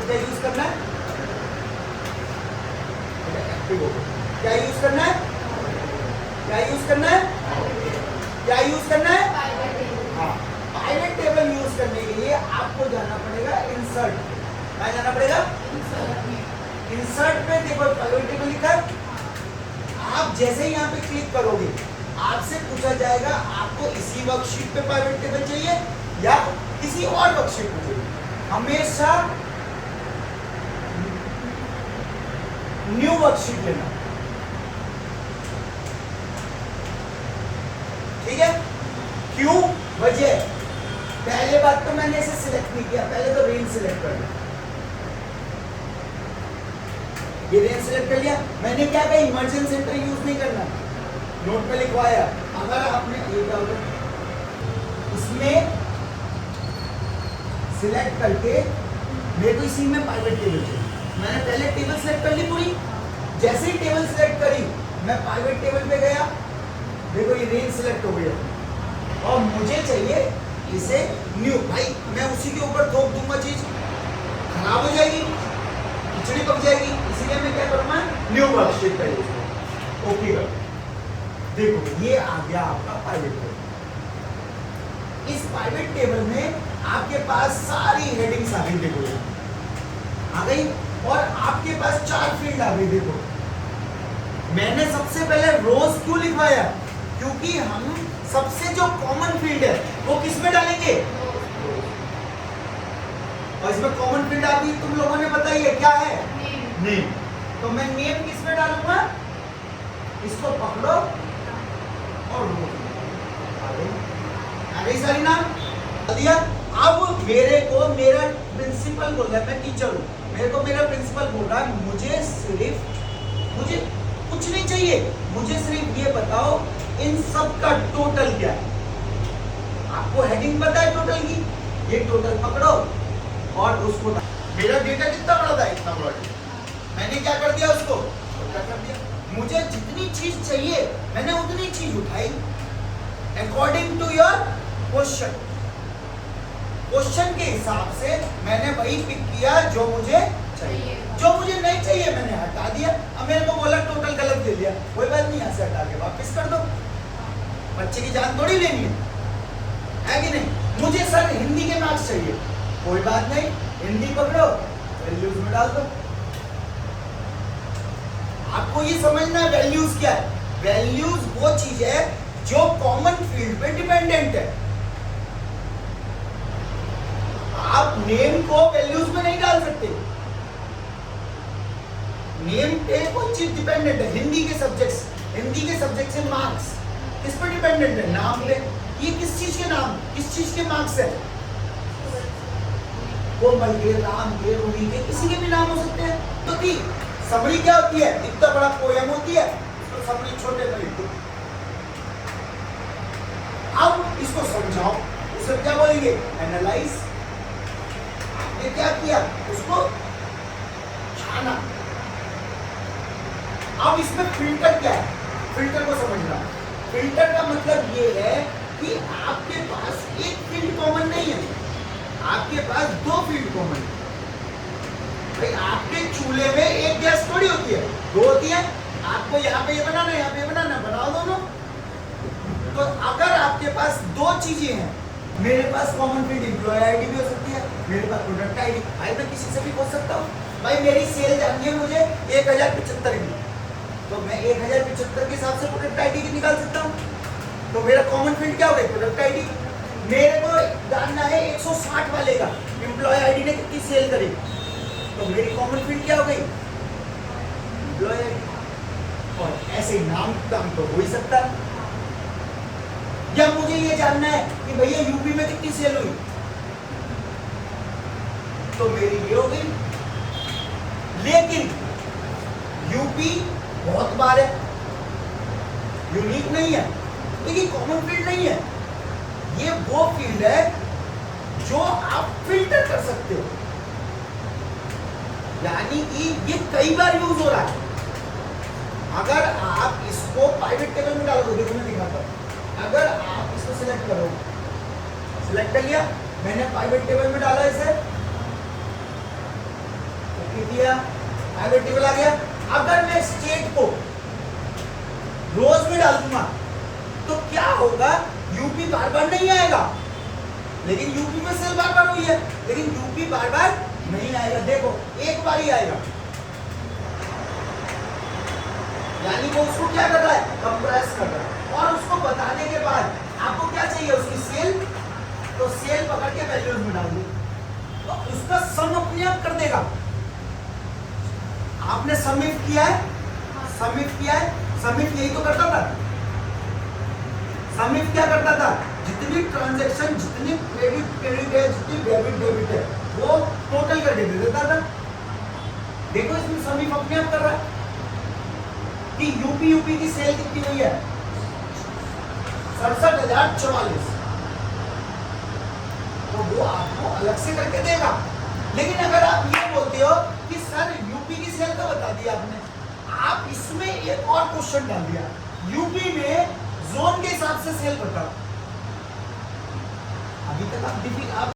तो क्या यूज करना है? क्या यूज करना है? क्या यूज करना है? क्या यूज करना है? हाँ, पाइवट टेबल यूज करने के लिए आपको जाना पड़ेगा इंसर्ट। क्या जाना पड़ेगा? इंसर्ट पे देखो पाइवट टेबल लिखा है। आप जैसे ही यहाँ पे क्लिक करोगे आपसे पूछा जाएगा आपको इसी वर्कशीट पे पाइवट टेबल चाहिए या किसी और वर्कशीट पे चाहिए। हमेशा न्यू वर्कशीट लेना, ठीक है? क्यों? वजह, पहले बात तो मैंने इसे सिलेक्ट नहीं किया, पहले तो रेंज सिलेक्ट कर लिया। ये रेंज सिलेक्ट कर लिया, मैंने क्या कहा इमर्जेंस सेंटर यूज नहीं करना, नोट पे लिखवाया। अगर आपने ये क्या होगा इसमें सिलेक्ट करके मेरे को इसी में पाइवट टेबल चाहिए, मैंने पहले टेबल सिलेक्ट कर ली पूरी। जैसे ही टेबल सिलेक्ट करी मैं पाइवट टेबल पे गया, देखो ये रेंज सिलेक्ट हो गया और मुझे चाहिए इसे न्यू। भाई मैं उसी के ऊपर थोप दूंगा, चीज खराब हो जाएगी, खिचड़ी पक जाएगी, इसीलिए मैं क्या करूंगा न्यू वर्कशीट पे ओके कर। देखो ये आ गया आपका पाइवट टेबल। इस पाइवट टेबल में आपके पास सारी हेडिंग्स आ गई, देखो आ गई, और आपके पास 4 फील्ड आ गई। देखो मैंने सबसे पहले रोज क्यों लिखवाया? क्योंकि हम सबसे जो कॉमन फील्ड है वो किस में डालेंगे? और इसमें कॉमन फील्ड अभी तुम लोगों ने बताई है क्या है? नेम। तो मैं नेम किस में डालूंगा? इसको पकड़ो और आ गई सारी नाम दिया। अब मेरे को मेरा प्रिंसिपल बोल रहा है, मैं टीचर हूँ, मेरे को मेरा प्रिंसिपल बोल रहा है मुझे कुछ नहीं चाहिए, मुझे सिर्फ ये बताओ इन सब का टोटल क्या है। आपको हेडिंग पता है टोटल की, ये टोटल पकड़ो और उसको मेरा डेटा कितना बड़ा था, इतना बड़ा डेटा, मैंने क्या कर दिया उसको कर दिया। मुझे जितनी चीज चाहिए मैंने उतनी चीज उठाई according to your question. Question के हिसाब से मैंने वही पिक किया जो मुझे चाहिए, जो मुझे नहीं चाहिए मैंने हटा दिया। अब मेरे को बोला टोटल गलत दे दिया, कोई बात नहीं, यहाँ से हटा के वापस कर दो, बच्चे की जान थोड़ी लेनी है कि नहीं? मुझे सर हिंदी के मार्क्स चाहिए, कोई बात नहीं, हिंदी पकड़ो वैल्यूज में डाल दो। आपको ये समझना है वैल्यूज क्या है। वैल्यूज वो चीज है जो कॉमन फील्ड पे डिपेंडेंट है। आप नेम को वैल्यूज में नहीं डाल सकते, नेम पे कोई चीज डिपेंडेंट है। हिंदी के सब्जेक्ट से मार्क्स किस पर डिपेंडेंट है? नाम पे। ये किस चीज के नाम, किस चीज के मार्क्स है? कोमल के, राम के, रूबी के, किसी के भी नाम हो सकते हैं। तो दी समरी क्या होती है? इतना बड़ा पोएम होती है तो समरी छोटे में लिख दो। अब इसको समझाओ, उसे क्या बोलेंगे? एनालाइज। आपने क्या किया? उसको छाना। अब इसमें फिल्टर क्या है? फिल्टर को समझना। फिल्टर का मतलब ये है कि आपके पास एक फील्ड कॉमन नहीं है, आपके पास 2 फील्ड कॉमन है। भाई आपके चूल्हे में एक गैस थोड़ी होती है, 2 होती है। आपको यहाँ पे ये बनाना है, यहाँ पे ये बनाना, बनाओ दोनों। तो अगर आपके पास 2 चीजें हैं, मेरे पास कॉमन फील्ड एम्प्लॉय आईडी भी हो सकती है, मेरे पास प्रोडक्ट आईडी, भाई मैं किसी से भी पूछ सकता हूँ। भाई मेरी सेल जाननी है मुझे 1075 की, तो मैं 1075 के हिसाब से प्रोडक्ट आईडी की निकाल सकता हूँ। तो मेरा कॉमन फील्ड क्या हो गया? Product ID. मेरे को जानना है 160 वाले का एम्प्लॉय आईडी ने कितनी सेल करी, तो मेरी कॉमन फील्ड क्या हो गई? Employ ID. और ऐसे नाम तो हो ही सकता है। या मुझे ये जानना है कि भैया यूपी में कितनी सेल हुई, तो मेरी ये हो गई। लेकिन यूपी बहुत बार है, यूनिक नहीं है, तो ये कॉमन फील्ड नहीं है। ये वो फील्ड है जो आप फिल्टर कर सकते हो, यानी कि ये कई बार यूज हो रहा है। अगर आप इसको प्राइवेट टेबल में डालोगे, देखो मैं दिखाता हूं, अगर आप इसको सिलेक्ट करो, सिलेक्ट कर लिया मैंने प्राइवेट टेबल में डाला इसे, गया, पाइवट टेबल आ गया। अगर मैं स्टेट को रोज में डाल दूंगा तो क्या होगा, यूपी बार बार नहीं आएगा, लेकिन यूपी में सेल बार बार हुई है, लेकिन यूपी बार बार नहीं आएगा। देखो एक बार ही आएगा, यानी वो उसको क्या कर रहा है, कंप्रेस कर रहा है। और उसको बताने के बाद आपको क्या चाहिए, उसकी सेल, तो सेल पकड़ के वैल्यूज में डाल दो, तो उसका सम अपने आप कर देगा। आपने समिट किया है, समिट किया है, समिट यही तो करता था। समिट क्या करता था, जितनी ट्रांजैक्शन, जितनी क्रेडिट है, जितनी डेबिट है, वो टोटल करके दे देता था। देखो इसमें समिट अपने आप कर रहा है कि यूपी की सेल कितनी हुई है, 67,044, तो वो आपको अलग से करके देगा। लेकिन अगर आप ये बोलते हो कि सर यूपी की सेल का बता दिया आपने, आप इसमें एक और क्वेश्चन डाल दिया, यूपी में जोन के हिसाब से सेल बताओ। अभी तक आप